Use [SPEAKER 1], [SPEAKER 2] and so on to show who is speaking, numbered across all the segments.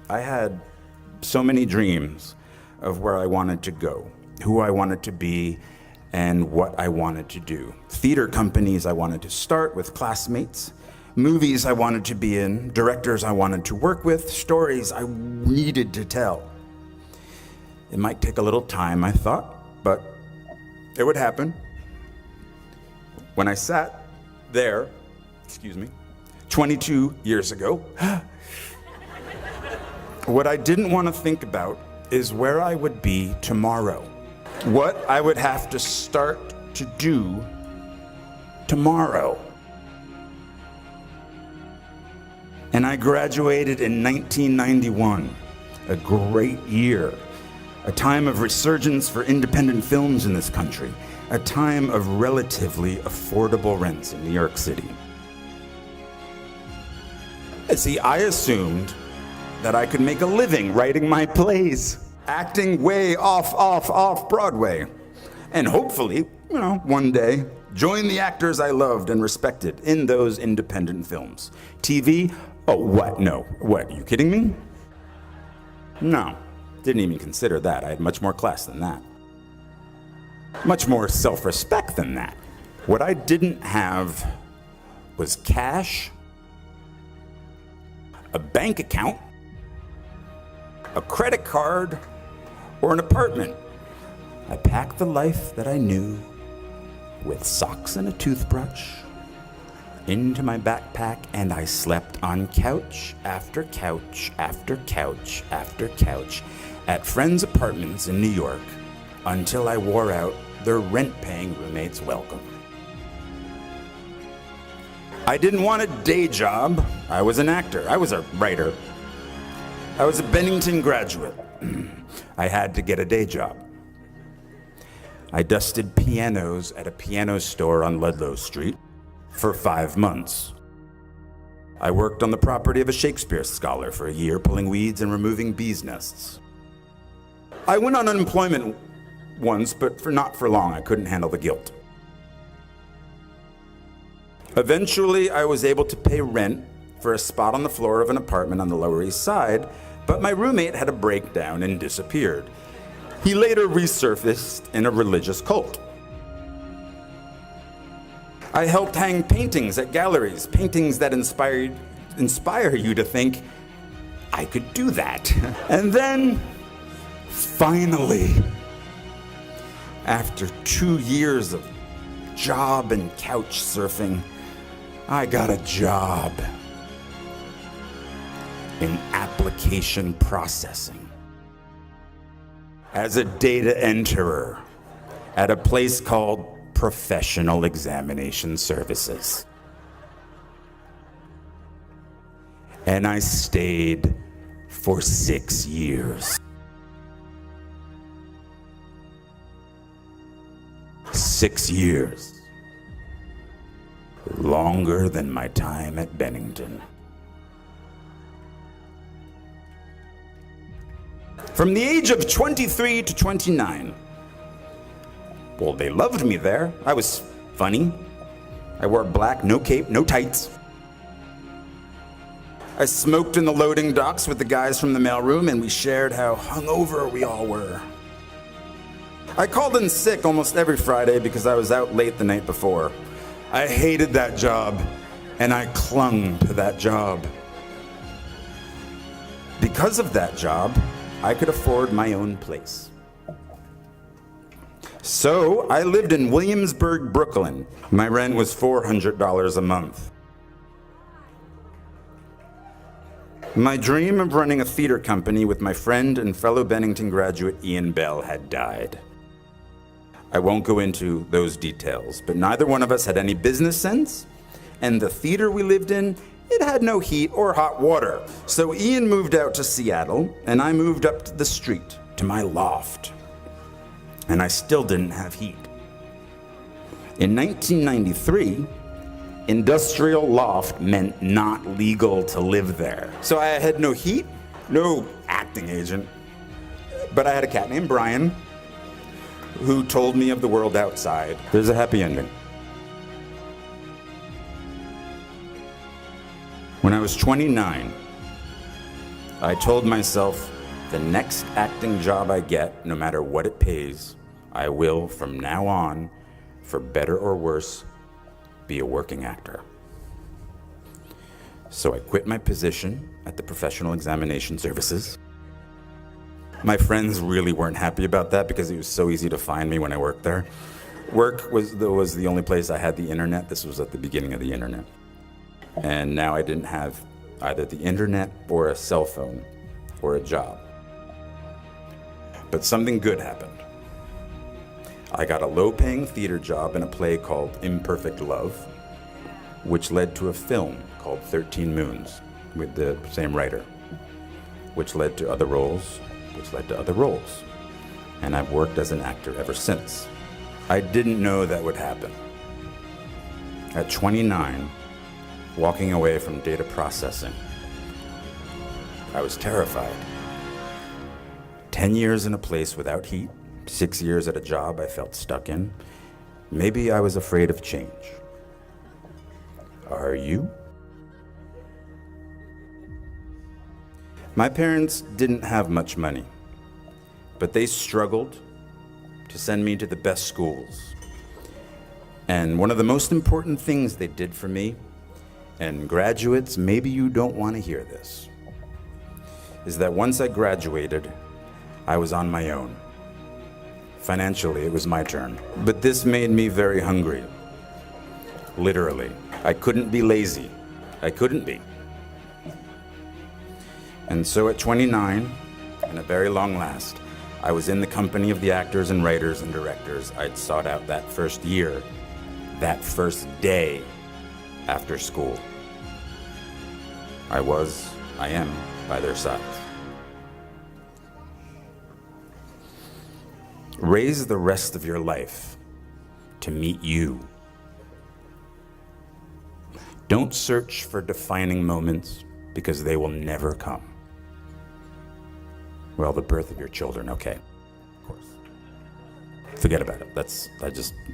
[SPEAKER 1] I had so many dreams of where I wanted to go, who I wanted to be, and what I wanted to do. Theater companies I wanted to start with classmates, movies I wanted to be in, directors I wanted to work with, stories I needed to tell. It might take a little time, I thought, but it would happen. When I sat there, 22 years ago, what I didn't want to think about is where I would be tomorrow. What I would have to start to do tomorrow. And I graduated in 1991, a great year, a time of resurgence for independent films in this country, a time of relatively affordable rents in New York City. See, I assumed that I could make a living writing my plays, acting way off Broadway, and hopefully, one day, join the actors I loved and respected in those independent films. TV? Oh, what? No. What, are you kidding me? No, didn't even consider that. I had much more class than that. Much more self-respect than that. What I didn't have was cash, a bank account, a credit card, or an apartment. I packed the life that I knew with socks and a toothbrush into my backpack, and I slept on couch after couch after couch after couch at friends' apartments in New York until I wore out their rent-paying roommates' welcome. I didn't want a day job. I was an actor. I was a writer. I was a Bennington graduate. I had to get a day job. I dusted pianos at a piano store on Ludlow Street for 5 months. I worked on the property of a Shakespeare scholar for a year, pulling weeds and removing bees' nests. I went on unemployment once, but not for long. I couldn't handle the guilt. Eventually, I was able to pay rent for a spot on the floor of an apartment on the Lower East Side, but my roommate had a breakdown and disappeared. He later resurfaced in a religious cult. I helped hang paintings at galleries, paintings that inspire you to think, I could do that. And then, finally, after 2 years of job and couch surfing, I got a job in application processing as a data enterer at a place called Professional Examination Services. And I stayed for 6 years. 6 years. Longer than my time at Bennington. From the age of 23 to 29. Well, they loved me there. I was funny. I wore black, no cape, no tights. I smoked in the loading docks with the guys from the mailroom, and we shared how hungover we all were. I called in sick almost every Friday because I was out late the night before. I hated that job, and I clung to that job. Because of that job, I could afford my own place. So I lived in Williamsburg, Brooklyn. My rent was $400 a month. My dream of running a theater company with my friend and fellow Bennington graduate Ian Bell had died. I won't go into those details, but neither one of us had any business sense, and the theater we lived in, it had no heat or hot water. So Ian moved out to Seattle, and I moved up to the street, to my loft. And I still didn't have heat. In 1993, industrial loft meant not legal to live there. So I had no heat, no acting agent, but I had a cat named Brian who told me of the world outside. There's a happy ending. When I was 29, I told myself, the next acting job I get, no matter what it pays, I will, from now on, for better or worse, be a working actor. So I quit my position at the Professional Examination Services. My friends really weren't happy about that because it was so easy to find me when I worked there. Work was the only place I had the internet. This was at the beginning of the internet. And now I didn't have either the internet or a cell phone or a job. But something good happened. I got a low-paying theater job in a play called Imperfect Love, which led to a film called 13 Moons with the same writer, which led to other roles, which led to other roles. And I've worked as an actor ever since. I didn't know that would happen. At 29, walking away from data processing, I was terrified. 10 years in a place without heat, 6 years at a job I felt stuck in. Maybe I was afraid of change. Are you? My parents didn't have much money, but they struggled to send me to the best schools. And one of the most important things they did for me, and graduates, maybe you don't want to hear this, is that once I graduated, I was on my own. Financially, it was my turn. But this made me very hungry. Literally. I couldn't be lazy. I couldn't be. And so at 29, and at very long last, I was in the company of the actors and writers and directors I'd sought out that first year, that first day after school. I am by their sides. Raise the rest of your life to meet you. Don't search for defining moments because they will never come. Well, the birth of your children, okay, of course. Forget about it. That's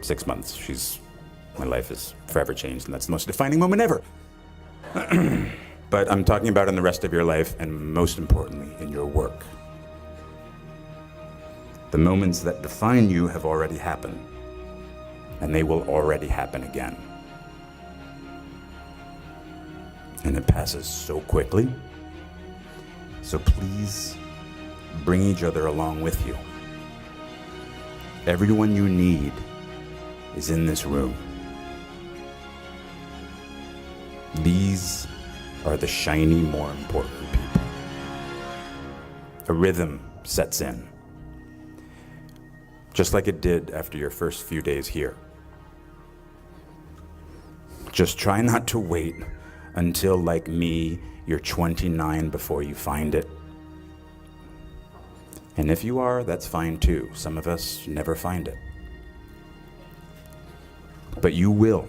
[SPEAKER 1] 6 months. My life is forever changed, and that's the most defining moment ever. But I'm talking about in the rest of your life, and most importantly, in your work. The moments that define you have already happened, and they will already happen again. And it passes so quickly. So please bring each other along with you. Everyone you need is in this room. These are the shiny, more important people. A rhythm sets in, just like it did after your first few days here. Just try not to wait until, like me, you're 29 before you find it. And if you are, that's fine too. Some of us never find it. But you will.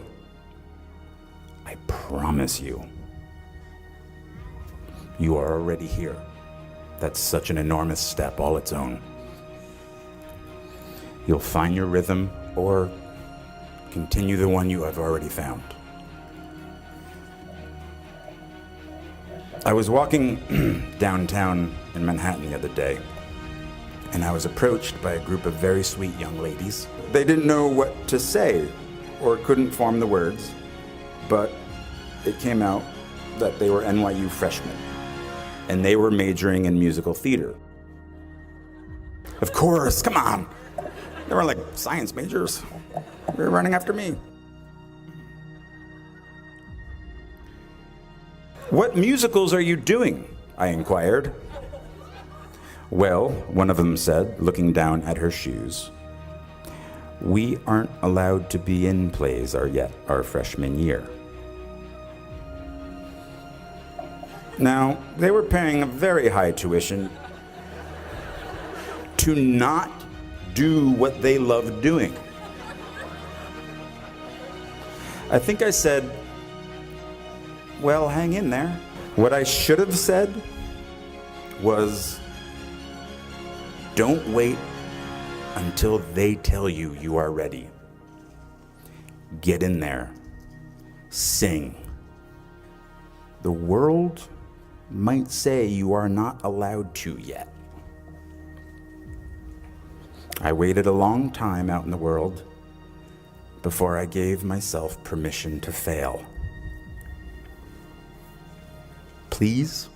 [SPEAKER 1] I promise you. You are already here. That's such an enormous step all its own. You'll find your rhythm or continue the one you have already found. I was walking downtown in Manhattan the other day, and I was approached by a group of very sweet young ladies. They didn't know what to say or couldn't form the words, but it came out that they were NYU freshmen, and they were majoring in musical theater. Of course, come on. They were like science majors. They were running after me. What musicals are you doing? I inquired. Well, one of them said, looking down at her shoes, we aren't allowed to be in plays our freshman year. Now, they were paying a very high tuition to not do what they loved doing. I think I said, well, hang in there. What I should have said was, don't wait until they tell you you are ready. Get in there. Sing. The world might say you are not allowed to yet. I waited a long time out in the world before I gave myself permission to fail. Please,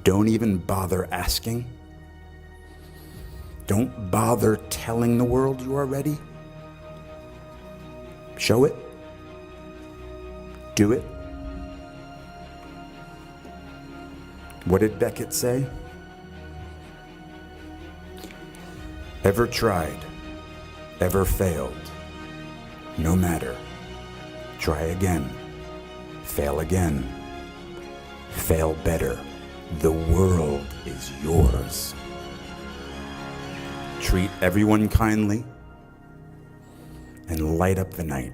[SPEAKER 1] don't even bother asking. Don't bother telling the world you are ready. Show it. Do it. What did Beckett say? Ever tried, ever failed, no matter. Try again, fail again, fail better. The world is yours. Treat everyone kindly and light up the night.